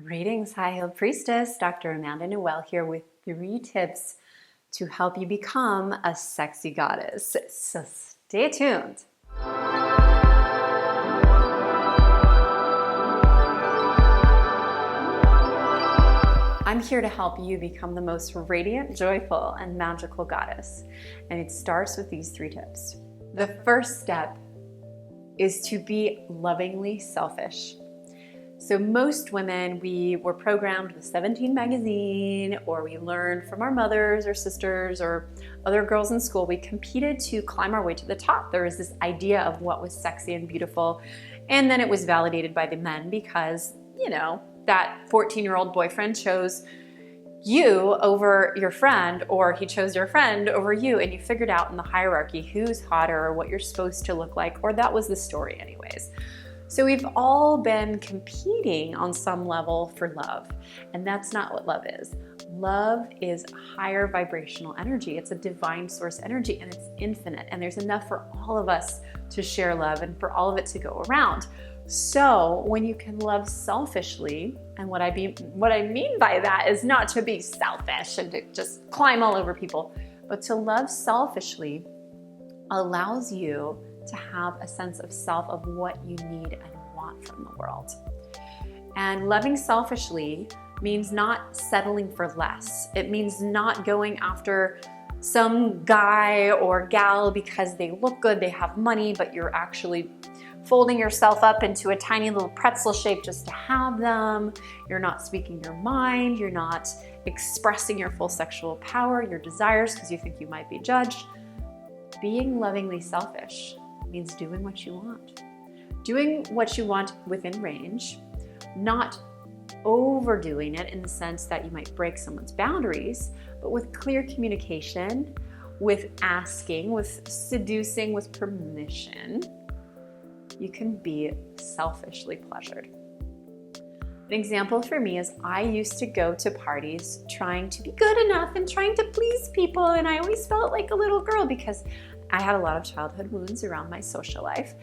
Greetings, High Heeled Priestess. Dr. Amanda Noelle here with 3 tips to help you become a sexy goddess. So stay tuned. I'm here to help you become the most radiant, joyful, and magical goddess. And it starts with these 3 tips. The first step is to be lovingly selfish. So most women, we were programmed with 17 magazine, or we learned from our mothers or sisters or other girls in school. We competed to climb our way to the top. There was this idea of what was sexy and beautiful. And then it was validated by the men because, that 14-year-old boyfriend chose you over your friend, or he chose your friend over you, and you figured out in the hierarchy who's hotter or what you're supposed to look like, or that was the story anyways. So we've all been competing on some level for love, and that's not what love is. Love is higher vibrational energy. It's a divine source energy, and it's infinite, and there's enough for all of us to share love and for all of it to go around. So when you can love selfishly, and what I mean by that is not to be selfish and to just climb all over people, but to love selfishly allows you to have a sense of self, of what you need and want from the world. And loving selfishly means not settling for less. It means not going after some guy or gal because they look good, they have money, but you're actually folding yourself up into a tiny little pretzel shape just to have them. You're not speaking your mind. You're not expressing your full sexual power, your desires, because you think you might be judged. Being lovingly selfish means doing what you want. Doing what you want within range, not overdoing it in the sense that you might break someone's boundaries, but with clear communication, with asking, with seducing, with permission, you can be selfishly pleasured. An example for me is I used to go to parties trying to be good enough and trying to please people, and I always felt like a little girl because I had a lot of childhood wounds around my social life,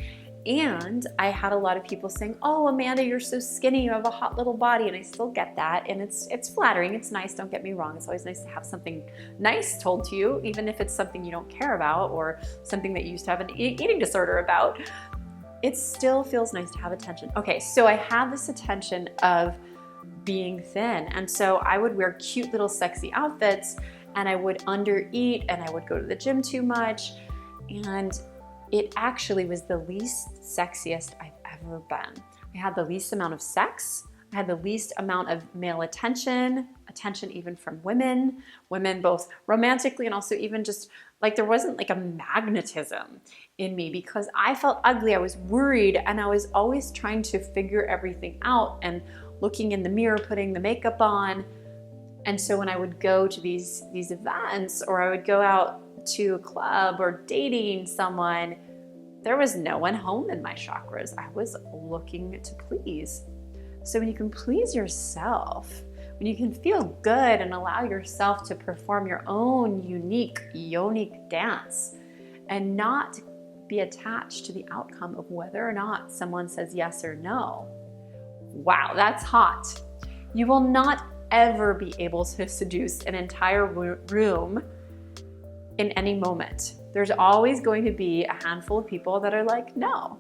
and I had a lot of people saying, "Oh, Amanda, you're so skinny, you have a hot little body," and I still get that, and it's flattering, it's nice, don't get me wrong. It's always nice to have something nice told to you, even if it's something you don't care about or something that you used to have an eating disorder about. It still feels nice to have attention. Okay, so I had this attention of being thin, and so I would wear cute little sexy outfits, and I would undereat, and I would go to the gym too much, and it actually was the least sexiest I've ever been. I had the least amount of sex. I had the least amount of male attention even from women both romantically and also even just like there wasn't like a magnetism in me because I felt ugly. I was worried, and I was always trying to figure everything out and looking in the mirror, putting the makeup on. And so when I would go to these events, or I would go out to a club or dating someone, there was no one home in my chakras. I was looking to please. So when you can please yourself, when you can feel good and allow yourself to perform your own unique yonic dance and not be attached to the outcome of whether or not someone says yes or no, wow, that's hot. You will not ever be able to seduce an entire room in any moment. There's always going to be a handful of people that are like, no.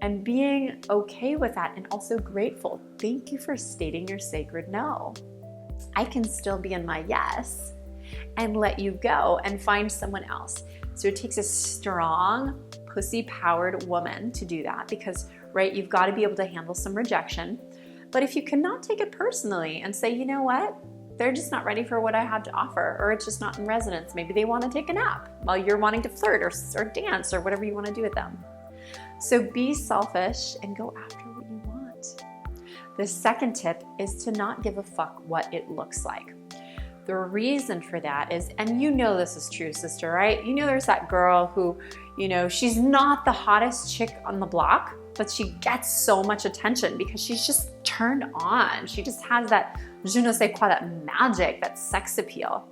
And being okay with that, and also grateful. Thank you for stating your sacred no. I can still be in my yes and let you go and find someone else. So it takes a strong, pussy-powered woman to do that because, right, you've got to be able to handle some rejection. But if you cannot take it personally and say, you know what? They're just not ready for what I have to offer, or it's just not in resonance. Maybe they want to take a nap while you're wanting to flirt or dance or whatever you want to do with them. So be selfish and go after what you want. The second tip is to not give a fuck what it looks like. The reason for that is, and you know this is true, sister, right? You know there's that girl who, she's not the hottest chick on the block, but she gets so much attention because she's just turned on. She just has that je ne sais quoi, that magic, that sex appeal.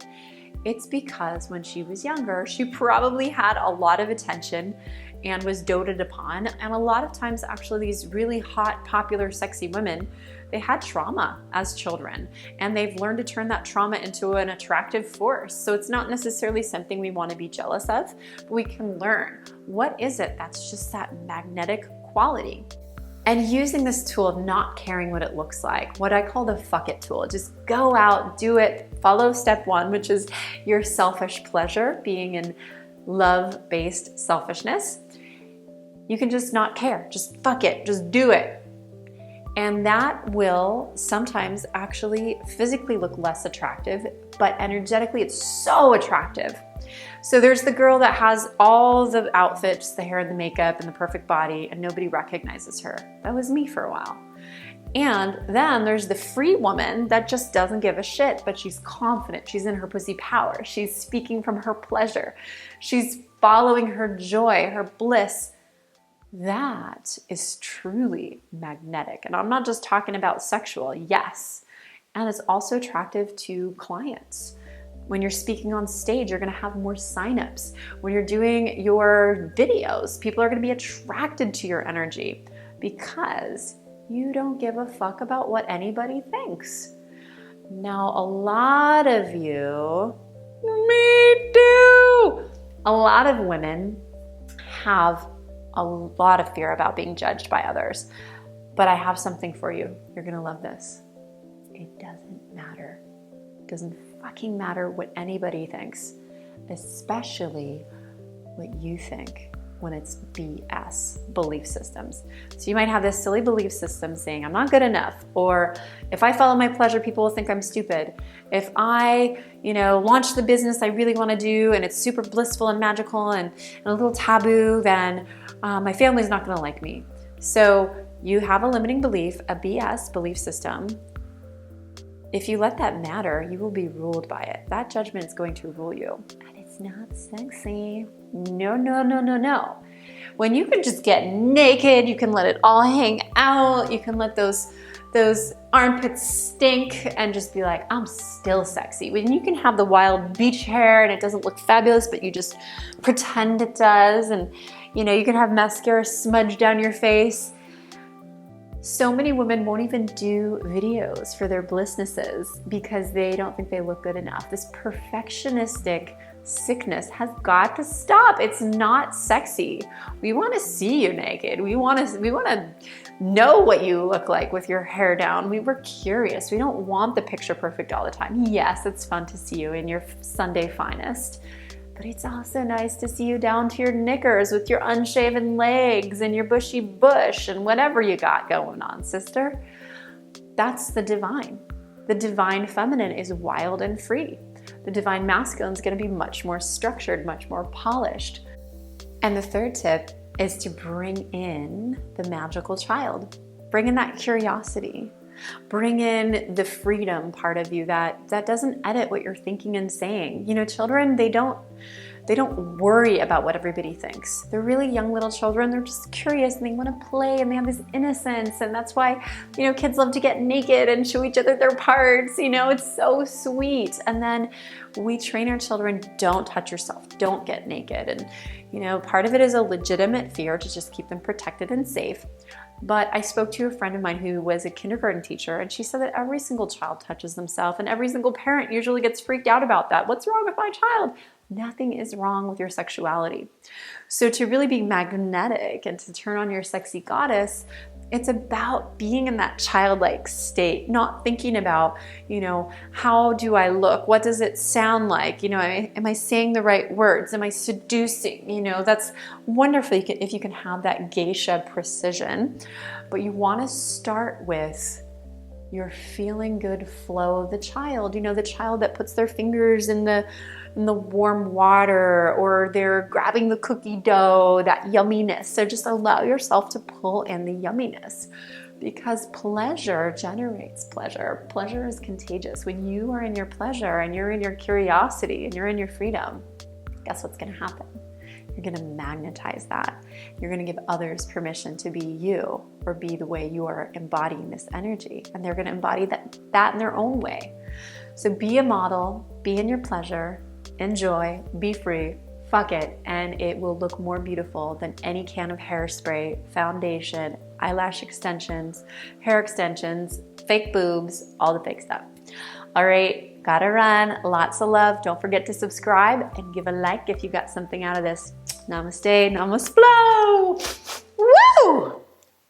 It's because when she was younger, she probably had a lot of attention and was doted upon. And a lot of times, actually, these really hot, popular, sexy women, they had trauma as children, and they've learned to turn that trauma into an attractive force. So it's not necessarily something we want to be jealous of, but we can learn what is it that's just that magnetic quality. And using this tool of not caring what it looks like, what I call the fuck it tool. Just go out, do it, follow step 1, which is your selfish pleasure, being in love-based selfishness. You can just not care, just fuck it, just do it. And that will sometimes actually physically look less attractive, but energetically it's so attractive. So there's the girl that has all the outfits, the hair and the makeup and the perfect body, and nobody recognizes her. That was me for a while. And then there's the free woman that just doesn't give a shit, but she's confident. She's in her pussy power. She's speaking from her pleasure. She's following her joy, her bliss. That is truly magnetic. And I'm not just talking about sexual, yes. And it's also attractive to clients. When you're speaking on stage, you're gonna have more signups. When you're doing your videos, people are gonna be attracted to your energy because you don't give a fuck about what anybody thinks. Now, a lot of you, me too, a lot of women have a lot of fear about being judged by others. But I have something for you. You're gonna love this. It doesn't matter. It doesn't fucking matter what anybody thinks, especially what you think when it's BS, belief systems. So you might have this silly belief system saying, I'm not good enough, or if I follow my pleasure, people will think I'm stupid. If I, launch the business I really want to do and it's super blissful and magical and a little taboo, then my family's not going to like me. So you have a limiting belief, a BS belief system. If you let that matter, you will be ruled by it. That judgment is going to rule you. And it's not sexy. No, no, no, no, no. When you can just get naked, you can let it all hang out, you can let those armpits stink and just be like, I'm still sexy. When you can have the wild beach hair and it doesn't look fabulous, but you just pretend it does, and you can have mascara smudged down your face. So many women won't even do videos for their blissnesses because they don't think they look good enough. This perfectionistic sickness has got to stop. It's not sexy. We want to see you naked. We want to know what you look like with your hair down. We're curious. We don't want the picture perfect all the time. Yes, it's fun to see you in your Sunday finest. But it's also nice to see you down to your knickers with your unshaven legs and your bushy bush and whatever you got going on, sister. That's the divine. The divine feminine is wild and free. The divine masculine is going to be much more structured, much more polished. And the third tip is to bring in the magical child. Bring in that curiosity. Bring in the freedom part of you that doesn't edit what you're thinking and saying. Children, they don't worry about what everybody thinks. They're really young little children. They're just curious and they want to play and they have this innocence. And that's why, kids love to get naked and show each other their parts. It's so sweet. And then we train our children, don't touch yourself, don't get naked. And, part of it is a legitimate fear to just keep them protected and safe. But I spoke to a friend of mine who was a kindergarten teacher, and she said that every single child touches themselves and every single parent usually gets freaked out about that. What's wrong with my child? Nothing is wrong with your sexuality. So to really be magnetic and to turn on your sexy goddess, it's about being in that childlike state, not thinking about, how do I look? What does it sound like? Am I saying the right words? Am I seducing? That's wonderful if you can have that geisha precision. But you want to start with your feeling good flow of the child. The child that puts their fingers in the warm water, or they're grabbing the cookie dough, that yumminess. So just allow yourself to pull in the yumminess, because pleasure generates pleasure. Pleasure is contagious. When you are in your pleasure and you're in your curiosity and you're in your freedom, guess what's going to happen? You're going to magnetize that. You're going to give others permission to be you, or be the way you are embodying this energy. And they're going to embody that in their own way. So be a model, be in your pleasure, enjoy, be free, fuck it, and it will look more beautiful than any can of hairspray, foundation, eyelash extensions, hair extensions, fake boobs, all the fake stuff. All right, gotta run. Lots of love. Don't forget to subscribe and give a like if you got something out of this. Namaste, namaste. Woo!